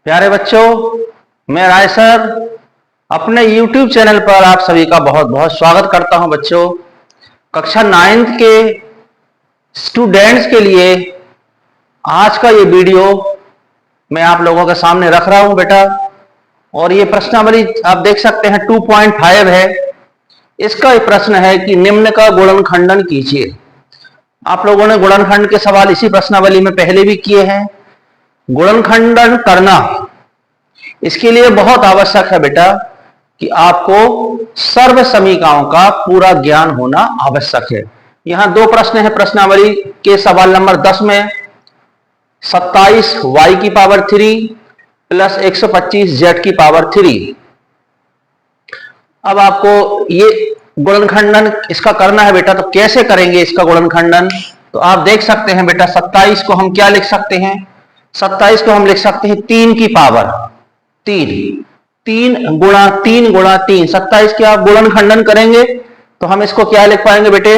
प्यारे बच्चों, मैं राय सर अपने YouTube चैनल पर आप सभी का बहुत बहुत स्वागत करता हूं। बच्चों, कक्षा 9th के स्टूडेंट्स के लिए आज का ये वीडियो मैं आप लोगों के सामने रख रहा हूं बेटा। और ये प्रश्नावली आप देख सकते हैं 2.5 है। इसका एक प्रश्न है कि निम्न का गुणनखंडन कीजिए। आप लोगों ने गुणनखंड के सवाल इसी प्रश्नावली में पहले भी किए हैं। गुणनखंडन करना इसके लिए बहुत आवश्यक है बेटा कि आपको सर्व समीकरणों का पूरा ज्ञान होना आवश्यक है। यहां दो प्रश्न है प्रश्नावली के सवाल नंबर 10 में। 27y की पावर 3 प्लस 125z की पावर 3। अब आपको ये गुणनखंडन इसका करना है बेटा। तो कैसे करेंगे इसका गुणनखंडन? तो आप देख सकते हैं बेटा, 27 को हम क्या लिख सकते हैं? 27 को हम लिख सकते हैं 3 की पावर 3। 3 गुणा 3 गुणा 3, 27 के आप गुणनखंडन करेंगे तो हम इसको क्या लिख पाएंगे बेटे?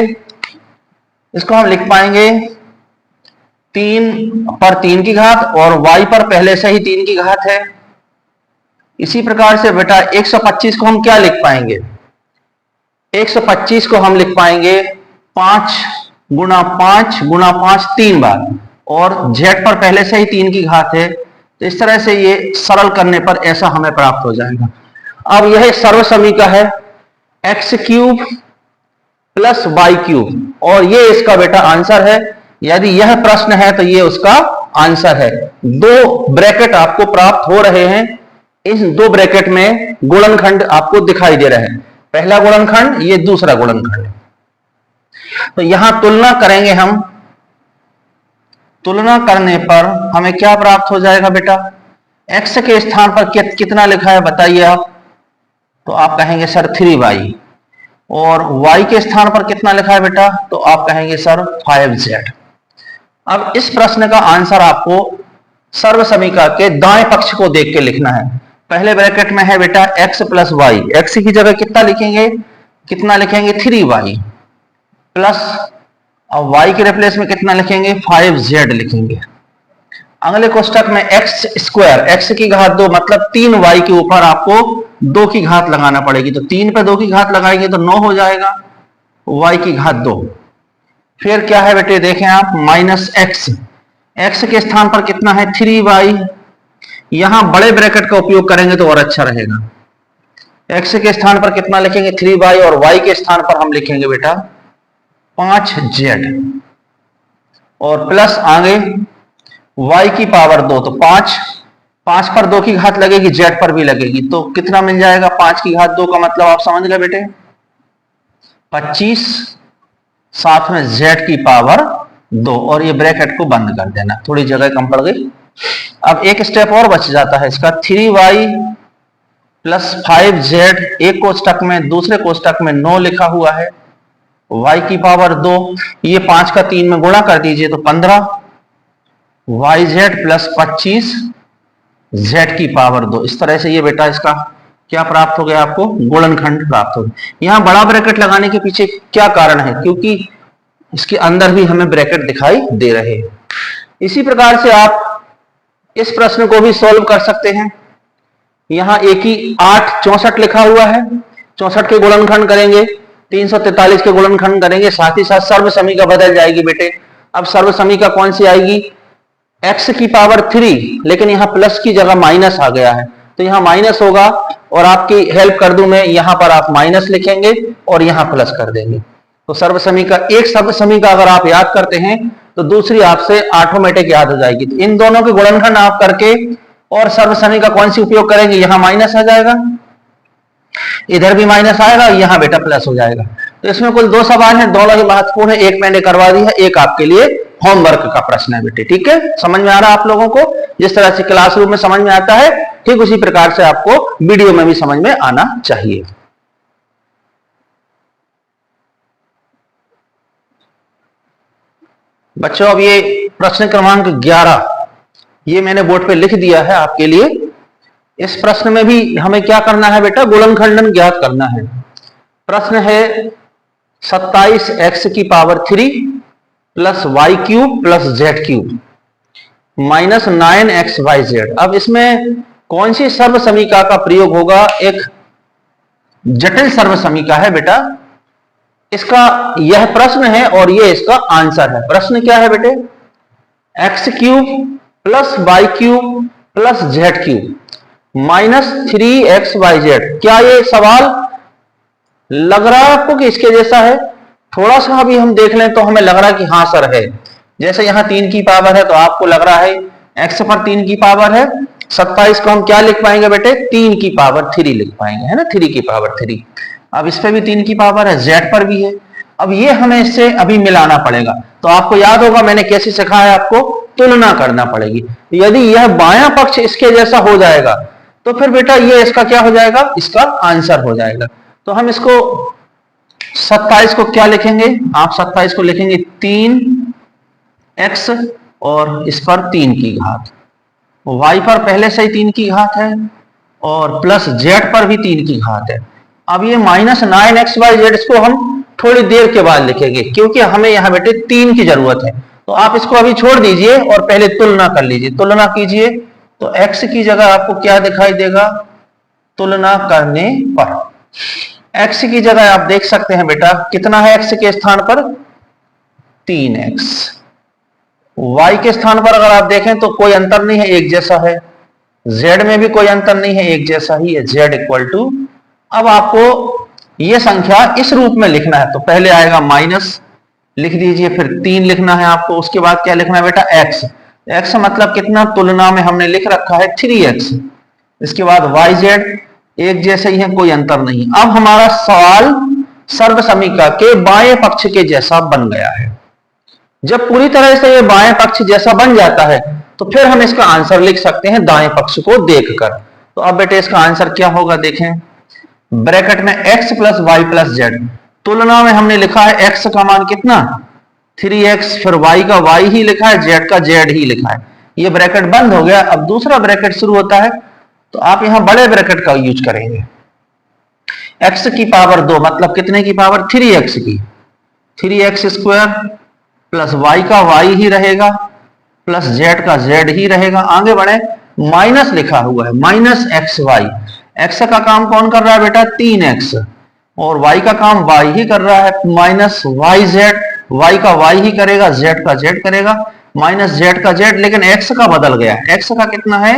इसको हम लिख पाएंगे 3 पर 3 की घात, और y पर पहले से ही 3 की घात है। इसी प्रकार से बेटा 125 को हम क्या लिख पाएंगे? 125 को हम लिख पाएंगे 5 गुणा 5 गुणा 5 3 बार, और z पर पहले से ही 3 की घात है। तो इस तरह से ये सरल करने पर ऐसा हमें प्राप्त हो जाएगा। अब यह सर्व समीकरण है x cube plus y cube, और ये इसका बेटा आंसर है। यदि यह प्रश्न है तो ये उसका आंसर है। दो ब्रैकेट आपको प्राप्त हो रहे हैं। इस दो ब्रैकेट में गुणनखंड आपको दिखाई दे रहा है। पहला गुणनखंड, ये दूसरा गुणनखंड। तो यहां तुलना करेंगे हम। तुलना करने पर हमें क्या प्राप्त हो जाएगा बेटा? x के स्थान पर कितना लिखा है बताइए आप? तो आप कहेंगे सर 3y। और y के स्थान पर कितना लिखा है बेटा? तो आप कहेंगे सर 5z। अब इस प्रश्न का आंसर आपको सर्व समीकरण के दाएं पक्ष को देख के लिखना है। पहले ब्रैकेट में है बेटा x प्लस वाई। एक्स की जगह कितना लिखेंगे? 3y प्लस, अब y के रिप्लेस में कितना लिखेंगे? 5z लिखेंगे। अगले कोष्टक में x स्क्वायर, x की घात 2 मतलब 3y के ऊपर आपको 2 की घात लगाना पड़ेगी। तो 3 पे 2 की घात लगाएंगे तो 9 हो जाएगा, y की घात 2। फिर क्या है बेटे? देखें आप, माइनस x के स्थान पर कितना है? 3y। यहां बड़े ब्रैकेट का उपयोग करेंगे तो और अच्छा रहेगा। x के स्थान पर कितना लिखेंगे? 3y, और y के स्थान पर हम लिखेंगे बेटा 5z, और प्लस आगे y की पावर 2। तो 5 पर 2 की घात लगेगी, z पर भी लगेगी, तो कितना मिल जाएगा? 5 की घात 2 का मतलब आप समझ गए बेटे 25, साथ में z की पावर 2, और ये ब्रैकेट को बंद कर देना, थोड़ी जगह कम पड़ गई। अब एक स्टेप और बच जाता है इसका, 3y प्लस 5z। एक कोष्टक में, दूसरे कोष्टक में 9 लिखा हुआ है, y की पावर 2। ये 5 का 3 में गुणा कर दीजिए तो 15 yz प्लस 25 z की पावर 2। इस तरह से ये बेटा इसका क्या प्राप्त हो गया? आपको गुणनखंड प्राप्त हो गया। यहां बड़ा ब्रैकेट लगाने के पीछे क्या कारण है? क्योंकि इसके अंदर भी हमें ब्रैकेट दिखाई दे रहे हैं। इसी प्रकार से आप इस प्रश्न को भी सॉल्व कर सकते हैं। यहां एक ही 8 64 लिखा हुआ है, 64 के गुणनखंड करेंगे, 343 के गुणनखंड करेंगे, साथ ही साथ सर्व समीकरण बदल जाएगी बेटे। अब सर्व समीकरण कौन सी आएगी? x की पावर 3, लेकिन यहां प्लस की जगह माइनस आ गया है, तो यहां माइनस होगा, और आपकी हेल्प कर दूं मैं, यहां पर आप माइनस लिखेंगे और यहां प्लस कर देंगे। तो सर्व समीकरण, एक सर्व समीकरण अगर आप याद करते हैं तो दूसरी आपसे ऑटोमेटिक याद हो जाएगी। तो इन दोनों के गुणनखंड आप करके और सर्व समीकरण कौन सी उपयोग करेंगे? यहां माइनस आ जाएगा, इधर भी माइनस आएगा, यहां बेटा प्लस हो जाएगा। तो इसमें कुल 2 सवाल हैं, दोनों ही महत्वपूर्ण है। एक मैंने करवा दी है, एक आपके लिए होमवर्क का प्रश्न है बेटे। ठीक है, समझ में आ रहा है आप लोगों को? जिस तरह से क्लासरूम में समझ में आता है, ठीक उसी प्रकार से आपको वीडियो में भी समझ में आना चाहिए। बच्चों, अब ये प्रश्न क्रमांक 11 ये मैंने बोर्ड पे लिख दिया है आपके लिए। इस प्रश्न में भी हमें क्या करना है बेटा? गुणनखंडन ज्ञात करना है। प्रश्न है 27x की power 3 plus y cube plus z cube minus 9xyz। अब इसमें कौन सी सर्व समीका का प्रयोग होगा? एक जटिल सर्व समीका है बेटा। इसका यह प्रश्न है और ये इसका आंसर है। प्रश्न क्या है बेटे? X cube plus y cube plus z cube minus 3xyz। क्या ये सवाल लग रहा है आपको कि इसके जैसा है? थोड़ा सा अभी हम देख लें तो हमें लग रहा है कि हाँ सर है। जैसे यहां 3 की पावर है तो आपको लग रहा है x पर 3 की पावर है, 27 को हम क्या लिख पाएंगे बेटे? 3 की पावर 3 लिख पाएंगे, है ना, 3 की पावर 3। अब इस पे भी 3 की पावर है, z पर भी है। अब ये हमें इससे अभी मिलाना पड़ेगा। तो आपको याद होगा मैंने कैसे सिखाया, आपको तुलना करना पड़ेगी। यदि यह बायां पक्ष इसके जैसा हो जाएगा तो फिर बेटा ये इसका क्या हो जाएगा? इसका आंसर हो जाएगा। तो हम इसको 27 को क्या लिखेंगे? आप 27 को लिखेंगे 3x और इस पर 3 की घात, y पर पहले से ही 3 की घात है और प्लस z पर भी 3 की घात है। अब ये माइनस 9xyz इसको हम थोड़ी देर के बाद लिखेंगे क्योंकि हमें यहां बेटे 3 की जरूरत है। तो आप इसको अभी छोड़ दीजिए और पहले तुलना कर लीजिए। तुलना कीजिए तो x की जगह आपको क्या दिखाई देगा? तुलना करने पर x की जगह आप देख सकते हैं बेटा कितना है x के स्थान पर? 3x। y के स्थान पर अगर आप देखें तो कोई अंतर नहीं है, एक जैसा है। z में भी कोई अंतर नहीं है, एक जैसा ही है, z इक्वल टू। अब आपको यह संख्या इस रूप में लिखना है तो पहले आएगा माइनस, लिख दीजिए, फिर 3 लिखना है आपको। उसके बाद क्या लिखना है बेटा? x। x मतलब कितना? तुलना में हमने लिख रखा है 3x। इसके बाद yz एक जैसे ही है, कोई अंतर नहीं। अब हमारा सवाल सर्व समीका के बाएं पक्ष के जैसा बन गया है। जब पूरी तरह से ये बाएं पक्ष जैसा बन जाता है तो फिर हम इसका आंसर लिख सकते हैं दाएं पक्ष को देखकर। तो अब बेटे इसका आंसर क्या होगा? देखें, ब्रैकेट में x plus y plus z. तुलना में हमने लिखा है x का मान कितना? 3x, फिर y का y ही लिखा है, z का z ही लिखा है। ये ब्रैकेट बंद हो गया। अब दूसरा ब्रैकेट शुरू होता है तो आप यहां बड़े ब्रैकेट का यूज करेंगे। x की पावर 2 मतलब कितने की पावर? 3x की, 3x स्क्वायर प्लस y का y ही रहेगा प्लस z का z ही रहेगा। आगे बढ़े, माइनस लिखा हुआ है, माइनस xy। x का काम कौन कर रहा है बेटा? 3x, और y का काम y ही कर रहा है, माइनस yz। y का y ही करेगा, z का z करेगा, माइनस z का z। लेकिन x का बदल गया, x का कितना है?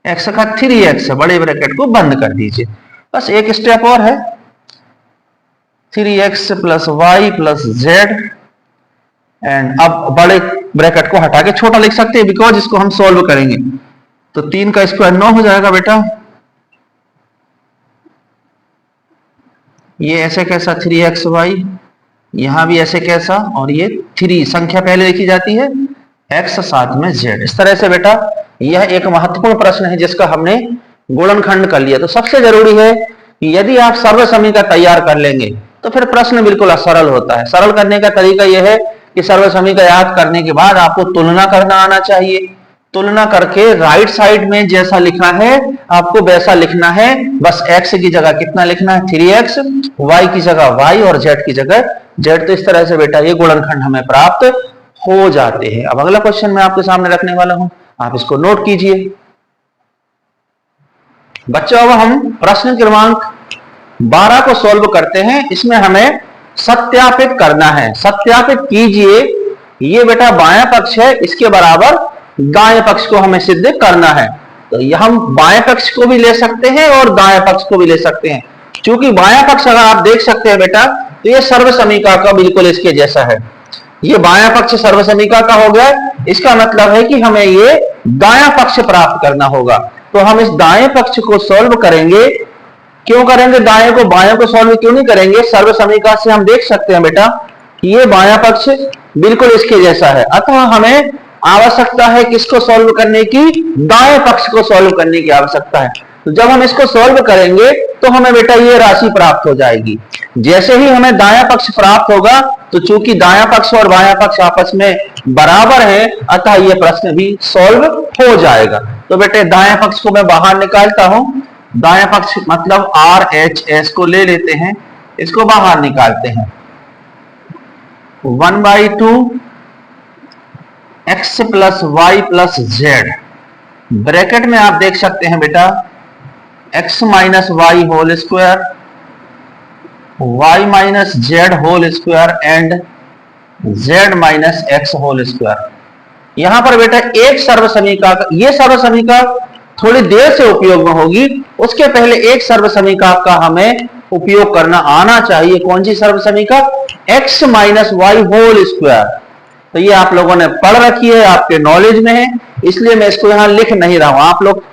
x का 3x है। बड़े ब्रैकेट को बंद कर दीजिए। बस एक स्टेप और है, 3x plus y plus z. And अब बड़े ब्रैकेट को हटा के छोटा लिख सकते हैं बिकॉज इसको हम सॉल्व करेंगे। तो 3 का स्क्वायर 9 हो जाएगा बेटा। ये ऐसे कैसा? 3xy, यहां भी ऐसे कैसा? और ये 3 संख्या पहले लिखी जाती है, x साथ में z। इस तरह से बेटा यह एक महत्वपूर्ण प्रश्न है जिसका हमने गुणनखंड कर लिया। तो सबसे जरूरी है कि यदि आप सर्व समीकरण तैयार कर लेंगे तो फिर प्रश्न बिल्कुल सरल होता है। सरल करने का तरीका यह है कि सर्व समीकरण याद करने के बाद आपको तुलना करना आना चाहिए। तुलना करके राइट साइड में जैसा लिखा है आपको वैसा लिखना है। बस x की जगह कितना लिखना है? 3x, y की जगह y और z की जगह z। तो इस तरह से बेटा ये गुणनखंड हमें प्राप्त हो जाते हैं। अब अगला क्वेश्चन मैं आपके सामने रखने वाला हूं, आप इसको नोट कीजिए। बच्चों अब हम प्रश्न क्रमांक 12 को सॉल्व करते हैं। इसमें हमें सत्यापित करना है। सत्यापित कीजिए, ये बेटा बायां पक्ष है, इसके बराबर दाएं पक्ष को हमें सिद्ध करना है। तो हम बाएं पक्ष को भी ले सकते हैं और दाएं पक्ष को भी ले सकते हैं। क्योंकि बायां पक्ष अगर आप देख सकते हैं बेटा तो ये सर्व समीकरण का बिल्कुल इसके जैसा है। ये बायां पक्ष सर्व समीकरण का हो गया। इसका मतलब है कि हमें ये दायां पक्ष प्राप्त करना होगा। तो हम इस दाएं पक्ष को सॉल्व करेंगे। क्यों करेंगे दाएं को? बाएं को सॉल्व क्यों नहीं करेंगे? सर्व समीकरण से हम देख सकते हैं बेटा कि ये बायां पक्ष बिल्कुल इसके जैसा है। अतः हमें आवश्यकता है किसको सॉल्व करने की? दाएं पक्ष को सॉल्व करने की आवश्यकता है। तो जब हम इसको सॉल्व करेंगे तो हमें बेटा ये राशि प्राप्त हो जाएगी। जैसे ही हमें दायां पक्ष प्राप्त होगा तो चूंकि दायां पक्ष और बायां पक्ष आपस में बराबर है अतः ये प्रश्न भी सॉल्व हो जाएगा। तो बेटे दायां पक्ष को मैं बाहर निकालता हूं। दायां पक्ष मतलब RHS को ले लेते हैं, इसको बाहर निकालते हैं। 1/2 x x plus y plus z, bracket में आप देख सकते हैं बेटा x minus y whole square, y minus z whole square and z minus x whole square. यहां पर बेटा एक सर्व समीका, ये सर्व समीका थोड़ी देर से उपयोग में होगी, उसके पहले एक सर्व समीका का हमें उपयोग करना आना चाहिए। कौन सी सर्व समीका? x minus y whole square. तो ये आप लोगों ने पढ़ रखी है, आपके नॉलेज में है, इसलिए मैं इसको यहां लिख नहीं रहा हूं। आप लोग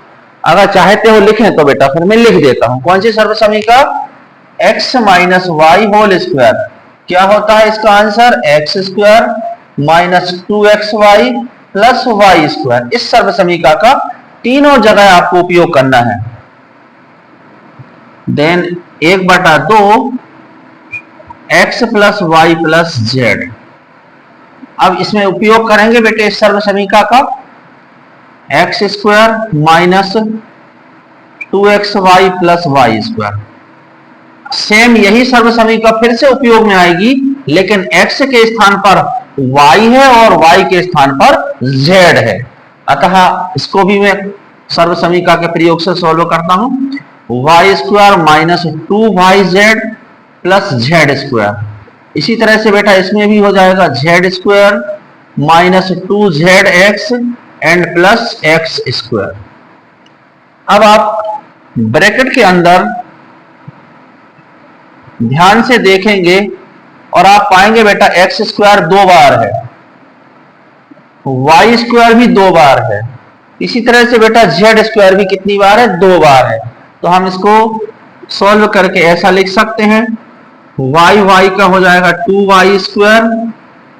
अगर चाहते हो लिखें तो बेटा फिर मैं लिख देता हूं। कौन सी सर्व समीका? x minus y whole square. क्या होता है इसका answer? X square minus 2xy plus y square. इस सर्व समीका का तीनों जगह आपको उपयोग करना है। Then 1/2 x plus y plus z. अब इसमें उपयोग करेंगे बेटे इस सर्व समीका का, x square minus 2xy plus y square. Same यही सर्व समीका फिर से उपयोग में आएगी, लेकिन x के स्थान पर y है और y के स्थान पर z है। अतः इसको भी मैं सर्व समीका के प्रयोग से सॉल्व करता हूं। y square minus 2yz plus z square. इसी तरह से बेटा इसमें भी हो जाएगा z square minus 2zx and plus x square. अब आप ब्रैकेट के अंदर ध्यान से देखेंगे और आप पाएंगे बेटा एक्स स्क्वायर 2 बार है, वाई स्क्वायर भी 2 बार है, इसी तरह से बेटा जेड स्क्वायर भी कितनी बार है? 2 बार है। तो हम इसको सॉल्व करके ऐसा लिख सकते हैं, वाई का हो जाएगा 2y स्क्वायर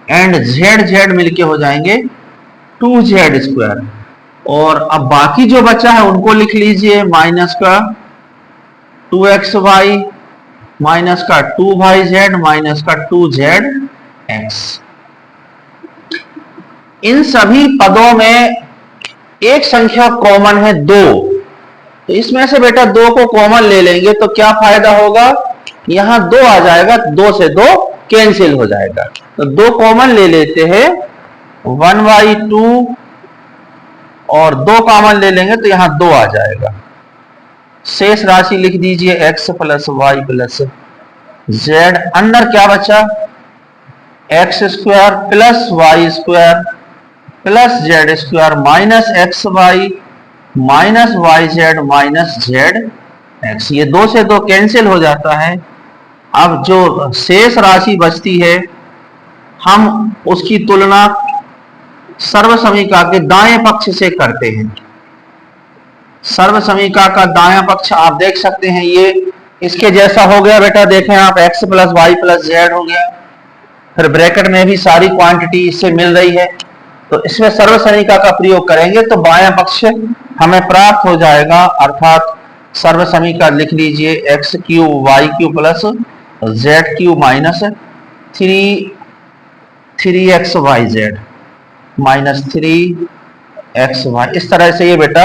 एंड जेड मिलके हो जाएंगे 2z स्क्वायर। और अब बाकी जो बचा है उनको लिख लीजिए, माइनस का 2xy माइनस का 2yz माइनस का 2zx। इन सभी पदों में एक संख्या कॉमन है 2, तो इसमें से बेटा 2 को कॉमन ले लेंगे तो क्या फायदा होगा? यहां 2 आ जाएगा, 2 से 2 कैंसिल हो जाएगा। तो 2 कॉमन ले लेते हैं, 1/2 और 2 कॉमन ले लेंगे तो यहां 2 आ जाएगा। शेष राशि लिख दीजिए x plus y plus z. अंदर क्या बचा? X square plus y square plus z square minus x y minus y z minus z x. ये 2 से 2 कैंसिल हो जाता है। अब जो शेष राशि बचती है हम उसकी तुलना सर्व समीका के दाएं पक्ष से करते हैं। सर्व समीका का दायां पक्ष आप देख सकते हैं, ये इसके जैसा हो गया बेटा। देखें आप, x plus y plus z हो गया, फिर ब्रैकेट में भी सारी क्वांटिटी इससे मिल रही है, तो इसमें सर्व समीका का प्रयोग करेंगे तो बायां पक्ष हमें प्राप्त हो जाएगा। अर्थात सर्व समीका लिख लीजिए x cube y cube plus z cube minus 3xyz minus 3xy। इस तरह से ये बेटा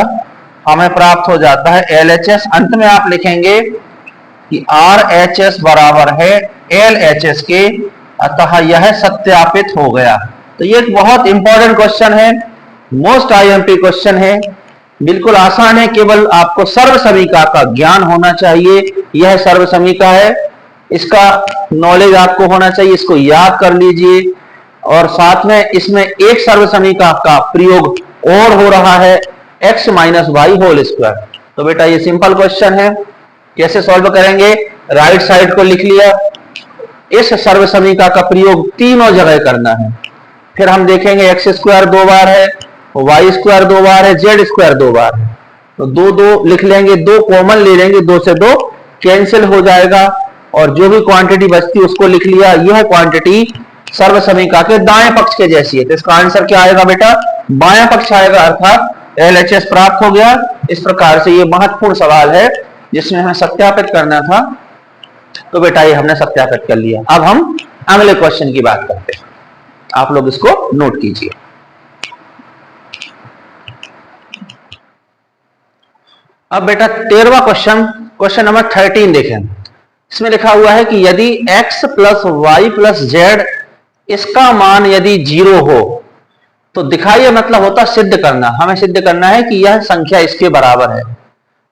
हमें प्राप्त हो जाता है LHS। अंत में आप लिखेंगे कि RHS बराबर है LHS के, अतः यह सत्यापित हो गया। तो ये एक बहुत इंपॉर्टेंट क्वेश्चन है, मोस्ट IMP क्वेश्चन है, बिल्कुल आसान है, केवल आपको सर्व समीका का ज्ञान होना चाहिए। यह सर्व समीका है, इसका नॉलेज आपको होना चाहिए, इसको याद कर लीजिए। और साथ में इसमें एक सर्व समीका का प्रयोग और हो रहा है, x minus y whole square. तो बेटा ये सिंपल क्वेश्चन है, कैसे सॉल्व करेंगे? राइट साइड को लिख लिया, इस सर्व समीका का प्रयोग तीनों जगह करना है। फिर हम देखेंगे एक्स स्क्वायर 2 बार है, वाई स्क्वायर 2 बार है, जेड स्क्वायर 2 बार है, तो 2 लिख लेंगे, 2 कॉमन ले लेंगे, 2 से 2 कैंसिल हो जाएगा और जो भी क्वांटिटी बचती है उसको लिख लिया। यह क्वांटिटी सर्व समीका के दाएं पक्ष के जैसी है, तो इसका आंसर क्या आएगा बेटा? बायां पक्ष आएगा, अर्थात LHS प्राप्त हो गया। इस प्रकार से ये महत्वपूर्ण सवाल है जिसमें हमें सत्यापित करना था, तो बेटा ये हमने सत्यापित कर लिया। अब हम अगले क्वेश्चन की बात करते हैं, आप लोग इसको नोट कीजिए। अब बेटा 13वां क्वेश्चन, क्वेश्चन नंबर 13 देखें। इसमें लिखा हुआ है कि यदि x plus y plus z इसका मान यदि 0 हो तो दिखाइए मतलब होता सिद्ध करना, हमें सिद्ध करना है कि यह संख्या इसके बराबर है।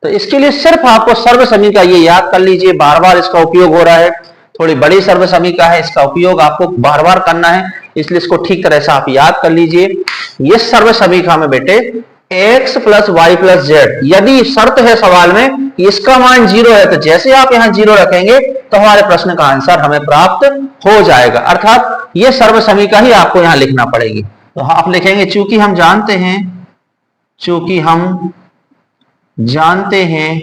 तो इसके लिए सिर्फ आपको सर्वसमीका ये याद कर लीजिए, बार बार इसका उपयोग हो रहा है, थोड़ी बड़ी सर्वसमीका है, इसका उपयोग आपको बार बार करना है, इसलिए इसको ठीक तरह से आप याद कर लीजिए। ये सर्वसमीका में बेटे x plus y plus z, यदि शर्त है सवाल में कि इसका मान 0 है, तो जैसे आप यहां 0 रखेंगे तो हमारे प्रश्न का आंसर हमें प्राप्त हो जाएगा, अर्थात ये सर्वसमीका ही आपको यहां लिखना पड़ेगी। तो आप लिखेंगे चूंकि हम जानते हैं,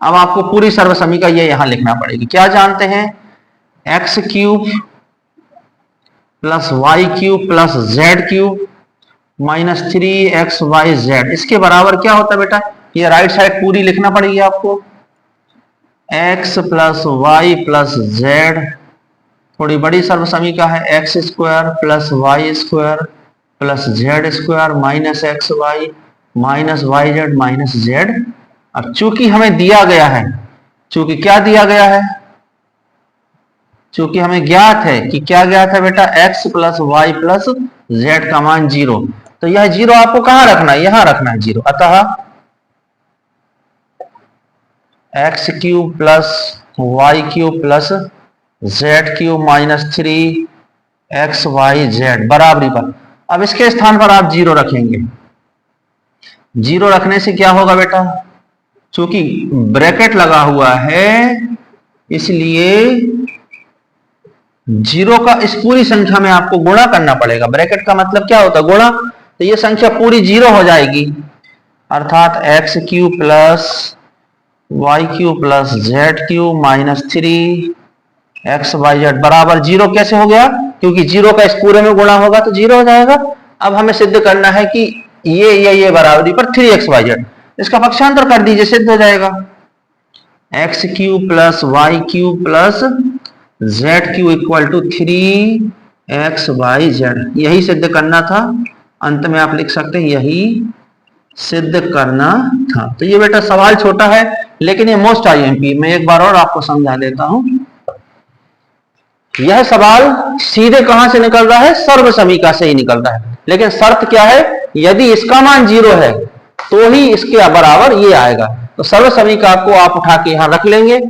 अब आपको पूरी सर्वसमीका ये यहां लिखना पड़ेगी। क्या जानते हैं? X cube plus y cube plus z cube minus 3xyz, इसके बराबर क्या होता है बेटा? ये राइट साइड पूरी लिखना पड़ेगी आपको। x plus y plus z, थोड़ी बड़ी सर्वसमीका है, x square plus y square plus z square minus x y minus y z minus z. अब चूंकि हमें दिया गया है, चूंकि क्या दिया गया है, चूंकि हमें ज्ञात है कि क्या ज्ञात है बेटा? x plus y plus z का मान 0, तो यह 0 आपको कहां रखना है? यहां रखना है 0। अतः x cube plus y cube plus z cube minus 3xyz बराबरी पर, अब इसके स्थान पर आप 0 रखेंगे। 0 रखने से क्या होगा बेटा? चूंकि ब्रैकेट लगा हुआ है इसलिए 0 का इस पूरी संख्या में आपको गुणा करना पड़ेगा। ब्रैकेट का मतलब क्या होता है? गुणा। तो ये संख्या पूरी 0 हो जाएगी, अर्थात x cube plus y cube plus z cube minus 3xyz बराबर 0 कैसे हो गया? क्योंकि 0 का इस पूरे में गुणा होगा तो 0 हो जाएगा। अब हमें सिद्ध करना है कि ये बराबरी पर 3xyz, इसका पक्षांतर कर दीजिए, सिद्ध हो जाएगा। X cube plus y cube plus z cube equal to 3xyz, यही सिद्ध करना था। अंत में आप लिख सकते हैं यही सिद्ध करना था। तो ये बेटा सवाल छोटा है लेकिन ये मोस्ट आईएमपी, मैं एक बार और आपको समझा देता हूं। यह सवाल सीधे कहां से निकल रहा है? सर्वसमीका से ही निकल रहा है, लेकिन शर्त क्या है? यदि इसका मान 0 है तो ही इसके बराबर ये आएगा। तो सर्वसमीका को आप उठा के यहां रख लेंगे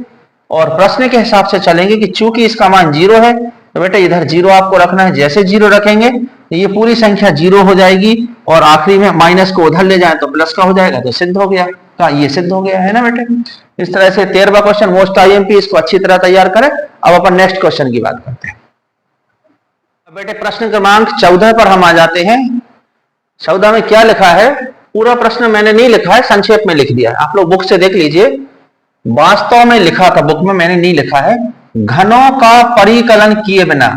और प्रश्न के हिसाब से चलेंगे कि चूंकि इसका मान 0 है तो बेटा इधर 0 आपको रखना है। जैसे 0 रखेंगे तो ये पूरी संख्या 0 हो जाएगी और आखिरी में माइनस को उधर ले जाए तो प्लस का हो जाएगा, तो सिद्ध हो गया। का ये सिद्ध हो गया है ना बेटे। इस तरह से 13वां क्वेश्चन मोस्ट आईएमपी, इसको अच्छी तरह तैयार करें। अब अपन नेक्स्ट क्वेश्चन की बात करते हैं। बेटे प्रश्न क्रमांक 14 पर हम आ जाते हैं। 14 में क्या लिखा है? पूरा प्रश्न मैंने नहीं लिखा है, संक्षेप में लिख दिया है, आप लोग बुक से देख लीजिए। वास्तव में लिखा था बुक में, मैंने नहीं लिखा है। घनों का परिकलन किए बिना,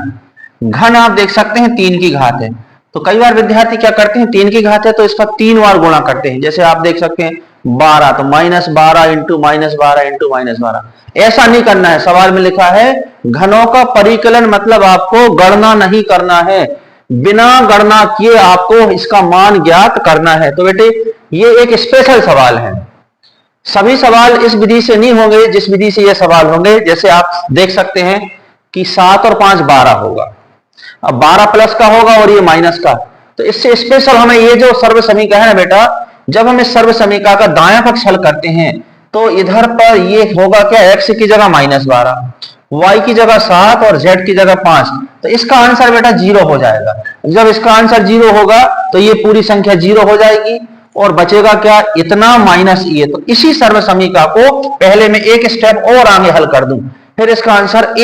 घन आप देख सकते हैं 3 की घात है, तो कई बार विद्यार्थी क्या करते हैं, 3 की घात है तो इसका 3 बार गुणा करते हैं। जैसे आप देख सकते हैं 12, तो -12 इंटू -12 इंटू -12, ऐसा नहीं करना है। सवाल में लिखा है घनों का परिकलन, मतलब आपको गणना नहीं करना है, बिना गणना किए आपको इसका मान ज्ञात करना है। तो बेटे ये एक स्पेशल सवाल है, सभी सवाल इस विधि से नहीं होंगे जिस विधि से ये सवाल होंगे। जैसे आप देख सकते हैं कि 7 और 5 12 होगा, अब 12 प्लस का होगा और ये माइनस का, तो इससे स्पेशल हमें ये जो सर्वसमीका है ना बेटा, जब हम इस सर्वसमीका का दायां पक्ष हल करते हैं तो इधर पर ये होगा क्या, x की जगह -12, y की जगह 7 और z की जगह 5, तो इसका आंसर बेटा 0 हो जाएगा। जब इसका आंसर 0 होगा तो ये पूरी संख्या 0 हो जाएगी और बचेगा क्या, इतना माइनस ये। तो इसी सर्वसमीका को पहले मैं एक स्टेप और आगे हल कर दूं, फिर इसका आंसर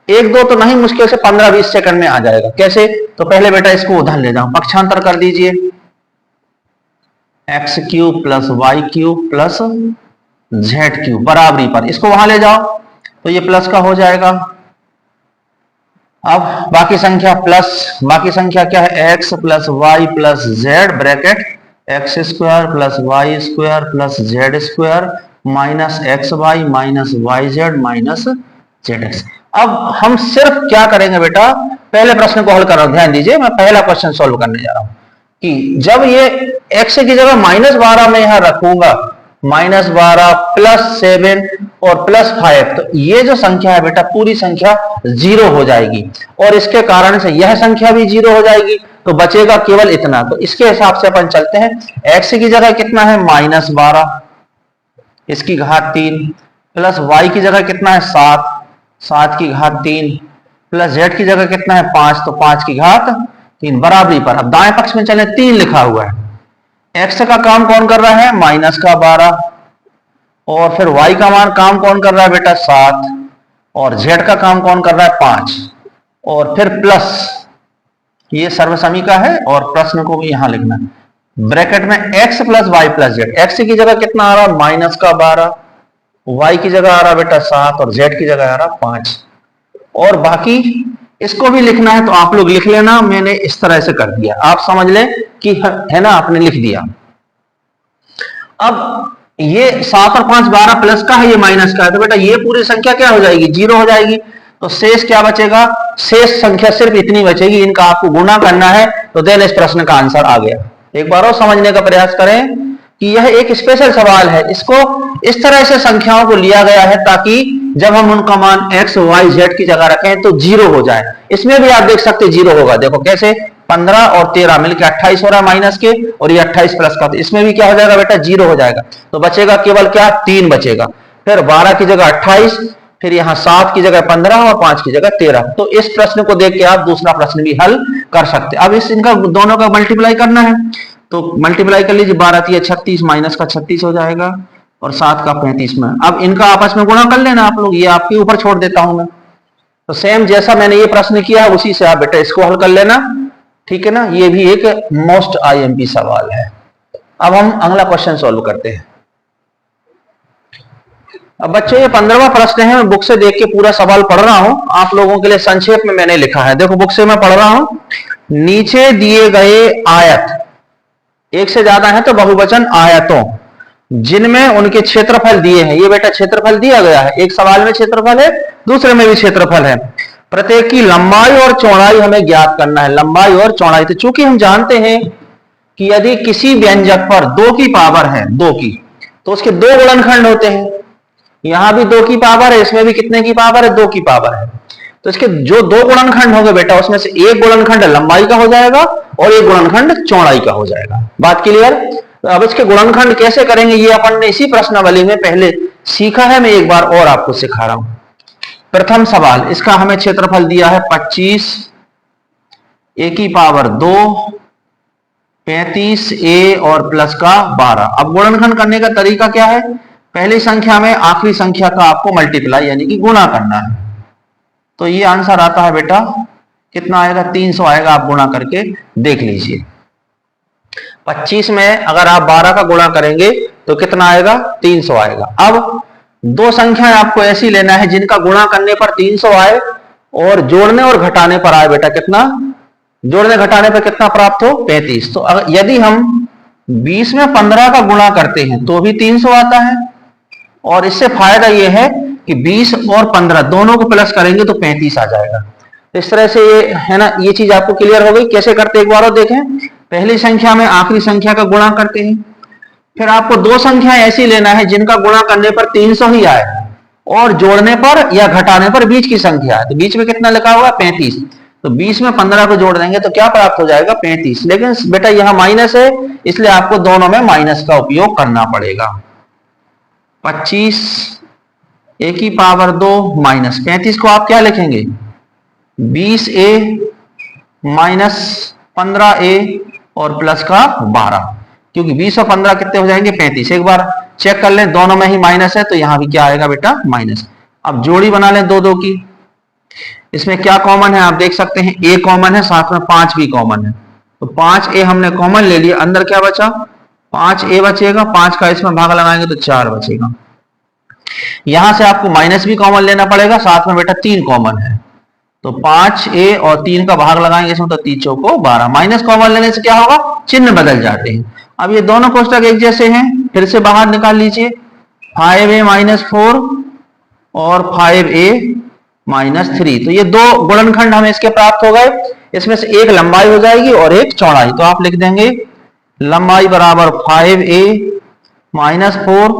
एक दो तो नहीं, मुश्किल से 15-20 सेकंड में आ जाएगा। कैसे? तो पहले बेटा इसको उधर ले जाओ, पक्षांतर कर दीजिए, x cube plus y cube plus z cube बराबरी पर, इसको वहां ले जाओ तो ये प्लस का हो जाएगा। अब बाकी संख्या प्लस, बाकी संख्या क्या है, x plus y plus z bracket x square plus y square plus z square minus x y minus y z minus z x. अब हम सिर्फ क्या करेंगे बेटा, पहले प्रश्न को हल कर रहा हूं, ध्यान दीजिए, मैं पहला क्वेश्चन सॉल्व करने जा रहा हूं कि जब ये x की जगह -12 में यहां रखूंगा, -12 +7 और +5, तो ये जो संख्या है बेटा पूरी संख्या 0 हो जाएगी और इसके कारण से यह संख्या भी 0 हो जाएगी, तो बचेगा केवल इतना। तो इसके हिसाब से अपन चलते हैं, x की जगह कितना है -12 इसकी घात 3 प्लस y की जगह कितना है 7 की घात 3 प्लस z की जगह कितना है 5, तो 5 की घात 3 बराबरी पर। अब दाएं पक्ष में चले 3 लिखा हुआ है, x का काम कौन कर रहा है -12 और फिर y का मान काम कौन कर रहा है बेटा 7 और z का काम कौन कर रहा है 5 और फिर प्लस ये सर्वसमी का है और प्रश्न को भी यहां लिखना है ब्रैकेट में x plus y plus z. x की जगह कितना आ रहा -12, y की जगह आ रहा बेटा 7 और z की जगह आ रहा 5 और बाकी इसको भी लिखना है तो आप लोग लिख लेना, मैंने इस तरह से कर दिया, आप समझ लें कि है ना आपने लिख दिया। अब ये 7 और 5 12 प्लस का है, ये माइनस का है, तो बेटा ये पूरी संख्या क्या हो जाएगी 0 हो जाएगी। तो शेष क्या बचेगा, शेष संख्या सिर्फ इतनी बचेगी, इनका आपको गुणा करना है, तो देन इस प्रश्न का आंसर आ गया। एक बार और समझने का प्रयास करें कि यह एक स्पेशल सवाल है, इसको इस तरह से संख्याओं को लिया गया है ताकि जब हम उनका मान x, y, z की जगह रखें तो 0 हो जाए। इसमें भी आप देख सकते 0 होगा, देखो कैसे 15 और 13 मिलकर 28 हो रहा है माइनस के और ये 28 प्लस का, तो इसमें भी क्या हो जाएगा बेटा 0 हो जाएगा। तो बचेगा केवल क्या 3 बचेगा, फिर 12 की जगह 28, फिर यहाँ 7 की जगह 15 और 5 की जगह 13। तो इस प्रश्न को देख के आप दूसरा प्रश्न भी हल कर सकते हैं। अब इस इनका दोनों का मल्टीप्लाई करना है तो मल्टीप्लाई कर लीजिए, 12 3 36 माइनस का 36 हो जाएगा और 7 का 35 में। अब इनका आपस में गुणा कर लेना आप लोग, ये आपके ऊपर छोड़ देता हूं मैं। तो सेम जैसा मैंने ये प्रश्न किया है उसी से आप बेटा इसको हल कर लेना, ठीक है ना। ये भी एक मोस्ट आईएमपी सवाल है। अब हम अगला क्वेश्चन सॉल्व करते हैं। अब बच्चों ये 15वां प्रश्न है, मैं बुक से देख के पूरा सवाल पढ़ रहा हूं, आप लोगों के लिए संक्षेप में मैंने लिखा है। देखो बुक से मैं पढ़ रहा हूं, नीचे दिए गए आयत, एक से ज्यादा है तो बहुवचन आयतों, जिनमें उनके क्षेत्रफल दिए हैं, ये बेटा क्षेत्रफल दिया गया है, एक सवाल में क्षेत्रफल है दूसरे में भी क्षेत्रफल है। प्रत्येक की लंबाई और चौड़ाई हमें ज्ञात करना है, लंबाई और चौड़ाई। तो चूंकि हम जानते हैं कि यदि किसी व्यंजक पर 2 की पावर है 2 की, तो उसके 2 गुणनखंड होते हैं, यहां भी 2 की पावर है, इसमें भी कितने की पावर है 2 की पावर है। तो इसके जो 2 गुणनखंड होंगे बेटा उसमें से एक गुणनखंड लंबाई का हो जाएगा और एक गुणनखंड चौड़ाई का हो जाएगा। बात क्लियर। तो अब इसके गुणनखंड कैसे करेंगे ये अपन ने इसी प्रश्नावली में पहले सीखा है, मैं एक बार और आपको सिखा रहा हूं। प्रथम सवाल, इसका हमें क्षेत्रफल दिया है 25 a की पावर 2 35 a और प्लस का 12। अब गुणनखंड करने का तरीका क्या है, पहली संख्या में आखिरी संख्या का आपको मल्टीप्लाई यानी कि गुणा करना है। तो ये आंसर आता है बेटा कितना आएगा 300 आएगा, आप गुणा करके देख लीजिए। 25 में अगर आप 12 का गुणा करेंगे तो कितना आएगा 300 आएगा। अब दो संख्याएं आपको ऐसी लेना है जिनका गुणा करने पर 300 आए और जोड़ने और घटाने पर आए बेटा कितना, जोड़ने घटाने पर कितना प्राप्त हो 35। तो अगर यदि हम 20 में 15 का गुणा करते हैं तो भी 300 आता है और इससे फायदा यह है कि 20 और 15 दोनों को प्लस करेंगे तो 35 आ जाएगा। तो इस तरह से ये है ना, ये चीज आपको क्लियर हो गई। कैसे करते एक बार और देखें, पहली संख्या में आखिरी संख्या का गुणा करते हैं, फिर आपको दो संख्याएं ऐसी लेना है जिनका गुणा करने पर 300 ही आए और जोड़ने पर या घटाने पर बीच की संख्या है। तो बीच में कितना लिखा होगा 35, तो 20 में 15 को जोड़ देंगे तो क्या प्राप्त हो जाएगा 35। लेकिन बेटा यहां माइनस है इसलिए आपको दोनों में माइनस का उपयोग करना पड़ेगा। 25 a की पावर 2 माइनस 35 को आप क्या लिखेंगे 20a माइनस 15a और प्लस का 12, क्योंकि 20 और 15 कितने हो जाएंगे 35। एक बार चेक कर लें, दोनों में ही माइनस है तो यहां भी क्या आएगा बेटा माइनस। अब जोड़ी बना लें दो दो की, इसमें क्या कॉमन है आप देख सकते हैं, a कॉमन है साथ में 5 भी कॉमन है। तो 5a हमने कॉमन ले लिया, अंदर क्या बचा 5a बचेगा, 5 का इसमें भाग लगाएंगे तो 4 बचेगा। यहां से आपको माइनस भी कॉमन लेना पड़ेगा, साथ में बेटा 3 कॉमन है, तो 5a और 3 का भाग लगाएंगे इसमें तो 3 चौको 12। माइनस कॉमन लेने से क्या होगा चिन्ह बदल जाते हैं। अब ये दोनों कोष्टक एक जैसे हैं, फिर से बाहर निकाल लीजिए 5a माइनस 4 और 5a माइनस 3। तो ये दो गुणनखंड हमें इसके प्राप्त हो गए, इसमें से एक लंबाई हो जाएगी और एक चौड़ाई। तो आप लिख देंगे लंबाई बराबर 5a -4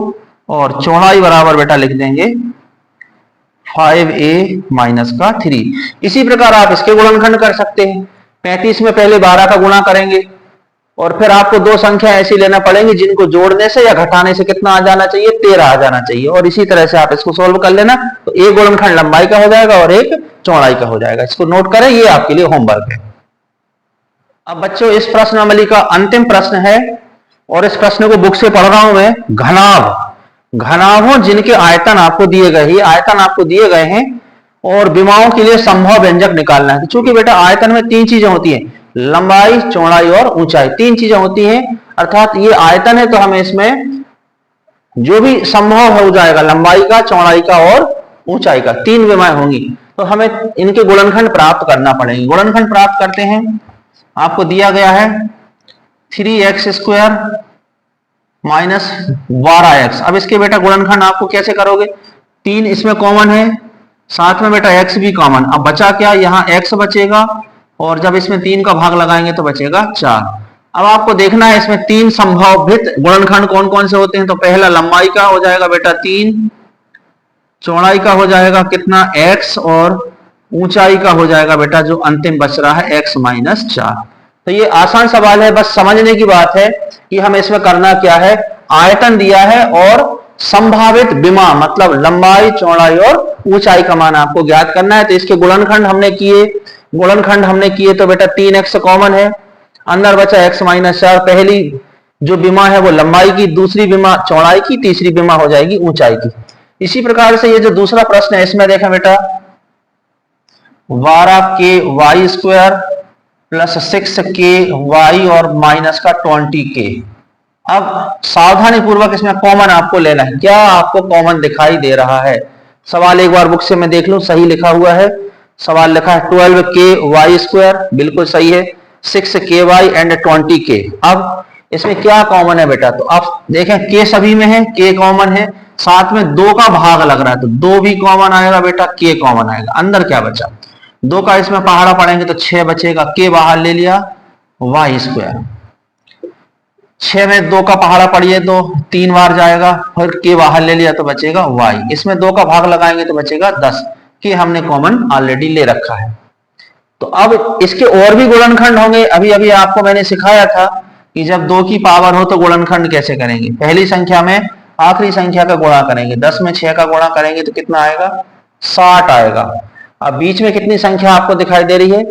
और चौड़ाई बराबर बेटा लिख देंगे 5a माइनस का 3। इसी प्रकार आप इसके गुणनखंड कर सकते हैं। 35 में पहले 12 का गुणा करेंगे और फिर आपको दो संख्या ऐसी लेना पड़ेंगी जिनको जोड़ने से या घटाने से कितना आ जाना चाहिए, 13 आ जाना चाहिए। और इसी तरह से आप इसको सोल्व कर लेना, तो एक गुणनखंड लंबाई का हो जाएगा और एक चौड़ाई का हो जाएगा। इसको नोट करें, ये आपके लिए होमवर्क है। अब बच्चों इस प्रश्नावली का अंतिम प्रश्न है और इस प्रश्न को बुक से पढ़ रहा हूं मैं। घनाभों जिनके आयतन आपको दिए गए, ये आयतन आपको दिए गए हैं और विमाओं के लिए संभव व्यंजक निकालना है। चूंकि बेटा आयतन में तीन चीजें होती हैं, लंबाई, चौड़ाई और ऊंचाई, तीन चीजें होती हैं। अर्थात ये आयतन है तो हमें इसमें जो भी संभव हो जाएगा, लंबाई का, चौड़ाई का और ऊंचाई का, तीन विमाएं होंगी, तो हमें इनके गुणनखंड प्राप्त करना पड़ेंगे। गुणनखंड प्राप्त करते हैं। आपको दिया गया है 3x² माइनस 12x। अब इसके बेटा गुणनखंड आपको कैसे करोगे, 3 इसमें कॉमन है, साथ में बेटा x भी कॉमन। अब बचा क्या, यहाँ x बचेगा और जब इसमें 3 का भाग लगाएंगे तो बचेगा 4। अब आपको देखना है इसमें तीन संभावित गुणनखंड कौन कौन से होते हैं। तो पहला लंबाई का हो जाएगा बेटा 3, चौड़ाई का हो जाएगा कितना x और ऊंचाई का हो जाएगा बेटा जो अंतिम बच रहा है x माइनस 4। तो ये आसान सवाल है, बस समझने की बात है कि हमें इसमें करना क्या है। आयतन दिया है और संभावित विमा मतलब लंबाई, चौड़ाई और ऊंचाई का मान आपको ज्ञात करना है। तो इसके गुणनखंड हमने किए तो बेटा 3x कॉमन है, अंदर बचा x माइनस 4। पहली जो विमा है वो लंबाई की, दूसरी विमा चौड़ाई की, तीसरी विमा हो जाएगी ऊंचाई की। इसी प्रकार से ये जो दूसरा प्रश्न है इसमें देखें बेटा 12k² प्लस 6k और माइनस का 20k। अब सावधानी पूर्वक इसमें कॉमन आपको लेना है। क्या आपको कॉमन दिखाई दे रहा है? सवाल एक बार बुक से मैं देख लूं, सही लिखा हुआ है। सवाल लिखा है 12k² बिल्कुल सही है, 6ky एंड 20k। अब इसमें क्या कॉमन है बेटा, तो आप देखें k सभी में है, k कॉमन है, साथ में 2 का भाग लग रहा है तो 2 भी कॉमन आएगा बेटा, k कॉमन आएगा। अंदर क्या बचा, 2 का इसमें पहाड़ा पड़ेंगे तो 6 बचेगा, k बाहर ले लिया, y²। 6 में 2 का पहाड़ा पड़िए तो 3 बार जाएगा, फिर k बाहर ले लिया तो बचेगा y। इसमें 2 का भाग लगाएंगे तो बचेगा 10, k हमने कॉमन ऑलरेडी ले रखा है। तो अब इसके और भी गुणनखंड होंगे। अभी अभी आपको मैंने सिखाया था कि जब 2 की पावर हो तो गुणनखंड कैसे करेंगे। पहली संख्या में आखिरी संख्या का गुणा करेंगे, 10 में 6 का गुणा करेंगे तो कितना आएगा, 60 आएगा। अब बीच में कितनी संख्या आपको दिखाई दे रही है,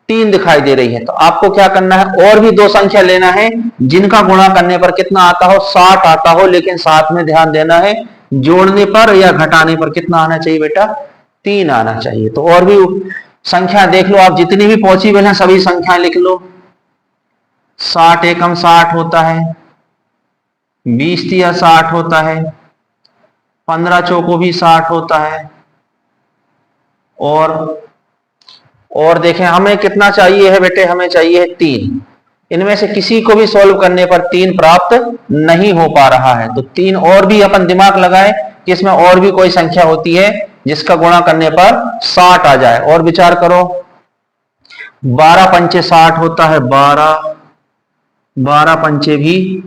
3 दिखाई दे रही है। तो आपको क्या करना है, और भी 2 संख्या लेना है जिनका गुणा करने पर कितना आता हो, 60 आता हो। लेकिन साथ में ध्यान देना है जोड़ने पर या घटाने पर कितना आना चाहिए बेटा, 3 आना चाहिए। तो और भी संख्या देख लो आप, जितनी भी पॉसिबल है सभी संख्याएं लिख लो। 60 एकम 60 होता है, 20 तिया 60 होता है, 15 चौको भी 60 होता है। और देखें हमें कितना चाहिए है बेटे, हमें चाहिए 3। इनमें से किसी को भी सॉल्व करने पर 3 प्राप्त नहीं हो पा रहा है। तो 3 और भी अपन दिमाग लगाएं कि इसमें और भी कोई संख्या होती है जिसका गुणा करने पर 60 आ जाए। और विचार करो, 12 पंचे 60 होता है, 12 पंचे भी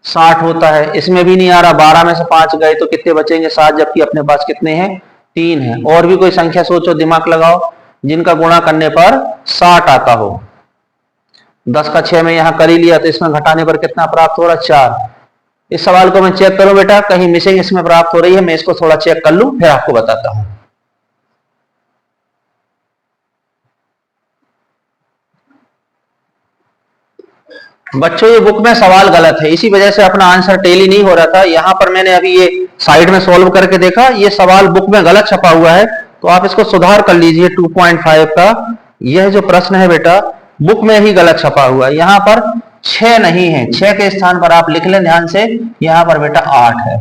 60 होता है। इसमें भी नहीं आ रहा, 12 में से 5 गए तो कितने बचेंगे, 7, जबकि अपने पास कितने हैं, 3 है। और भी कोई संख्या सोचो, दिमाग लगाओ जिनका गुणा करने पर 60 आता हो। 10 का 6 में यहां कर ही लिया तो इसमें घटाने पर कितना प्राप्त हो रहा, 4। इस सवाल को मैं चेक करूं बेटा, कहीं मिसिंग इसमें प्राप्त हो रही है, मैं इसको थोड़ा चेक कर लूं फिर आपको बताता हूं। बच्चों ये बुक में सवाल गलत है, इसी वजह से अपना आंसर टेली नहीं हो रहा था। यहां पर मैंने अभी ये साइड में सॉल्व करके देखा, ये सवाल बुक में गलत छपा हुआ है, तो आप इसको सुधार कर लीजिए। 2.5 का यह जो प्रश्न है बेटा बुक में ही गलत छपा हुआ है। यहां पर 6 नहीं है, 6 के स्थान पर आप लिख लें ध्यान से, यहां पर बेटा 8 है,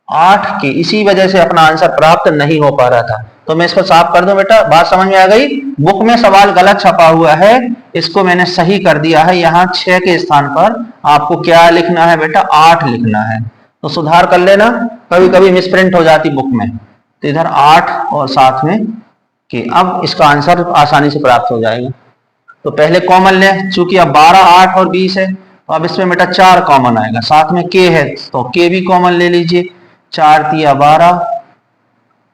8 की, इसी वजह से अपना आंसर प्राप्त नहीं हो पा रहा था। तो मैं इसको साफ कर दूं बेटा, बात समझ में आ गई। बुक में सवाल गलत छपा हुआ है, इसको मैंने सही कर दिया है। यहाँ 6 के स्थान पर आपको क्या लिखना है बेटा, 8 लिखना है। तो सुधार कर लेना, कभी कभी मिसप्रिंट हो जाती बुक में। तो इधर 8 और साथ में के, अब इसका आंसर आसानी से प्राप्त हो जाएगा। तो पहले कॉमन ले, चूंकि अब 12, 8 और 20 है तो अब इसमें बेटा 4 कॉमन आएगा, साथ में k है तो k भी कॉमन ले लीजिए। 4 तिया 12,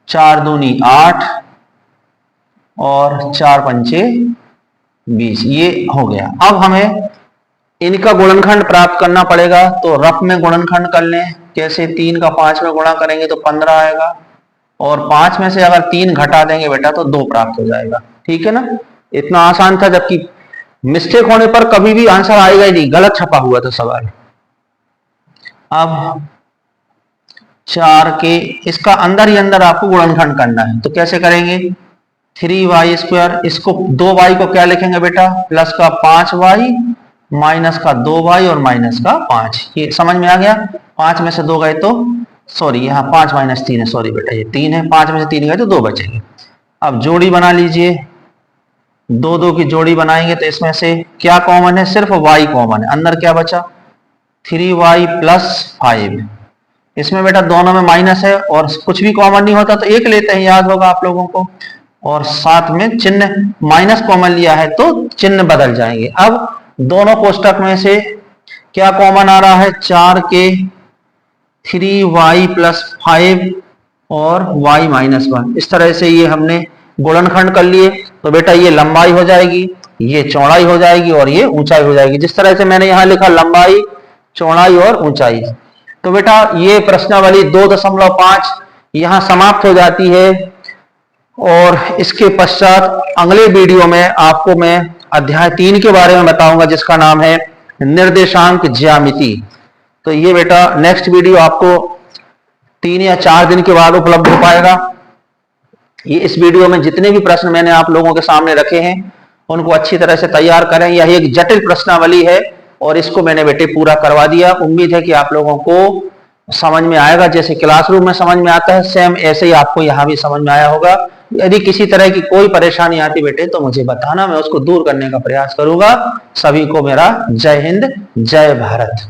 4 दूनी 8 और 4 पंचे 20, ये हो गया। अब हमें इनका गुणनखंड प्राप्त करना पड़ेगा, तो रफ में गुणनखंड कर लें। कैसे? 3 का 5 में गुणा करेंगे तो 15 आएगा, और 5 में से अगर 3 घटा देंगे बेटा तो 2 प्राप्त हो जाएगा। ठीक है ना, इतना आसान था, जबकि मिस्टेक होने पर कभी भी आंसर आएगा ही नहीं, गलत छपा हुआ था सवाल। अब 4 के इसका अंदर ही अंदर आपको गुणनखंड करना है, तो कैसे करेंगे? 3y², इसको 2y को क्या लिखेंगे बेटा? प्लस का 5y माइनस का 2y और माइनस का 5, ये समझ में आ गया। 5 में से 2 गए तो सॉरी, यहाँ 5 माइनस 3 है, सॉरी बेटा ये 3 है, 5 में से 3 गए तो 2 बचेंगे। अब जोड़ी बना लीजिए, 2 की जोड़ी बनाएंगे तो इसमें से क्या कॉमन है? सिर्फ y कॉमन है, अंदर क्या बचा? 3y plus 5। इसमें बेटा दोनों में माइनस है और कुछ भी कॉमन नहीं होता तो एक लेते हैं, याद होगा आप लोगों को, और साथ में चिन्ह माइनस कॉमन लिया है तो चिन्ह बदल जाएंगे। अब दोनों कोष्टक में से क्या कॉमन आ रहा है? 4 के 3y प्लस 5 और y माइनस 1, इस तरह से ये हमने गुणनखंड कर लिए। तो बेटा ये लंबाई हो जाएगी, ये चौड़ाई हो जाएगी और ये ऊंचाई हो जाएगी, जिस तरह से मैंने यहां लिखा लंबाई, चौड़ाई और ऊंचाई। तो बेटा ये प्रश्नावली 2.5 यहां समाप्त हो जाती है, और इसके पश्चात अगले वीडियो में आपको मैं अध्याय 3 के बारे में बताऊंगा, जिसका नाम है निर्देशांक ज्यामिति। तो ये बेटा नेक्स्ट वीडियो आपको 3 या 4 दिन के बाद उपलब्ध हो पाएगा। ये इस वीडियो में जितने भी प्रश्न मैंने आप लोगों के सामने रखे हैं उनको अच्छी तरह से तैयार करें। यह एक जटिल प्रश्नावली है और इसको मैंने बेटे पूरा करवा दिया। उम्मीद है कि आप लोगों को समझ में आएगा, जैसे क्लासरूम में समझ में आता है सेम ऐसे ही आपको यहाँ भी समझ में आया होगा। यदि किसी तरह की कोई परेशानी आती बेटे तो मुझे बताना, मैं उसको दूर करने का प्रयास करूंगा। सभी को मेरा जय हिंद, जय भारत।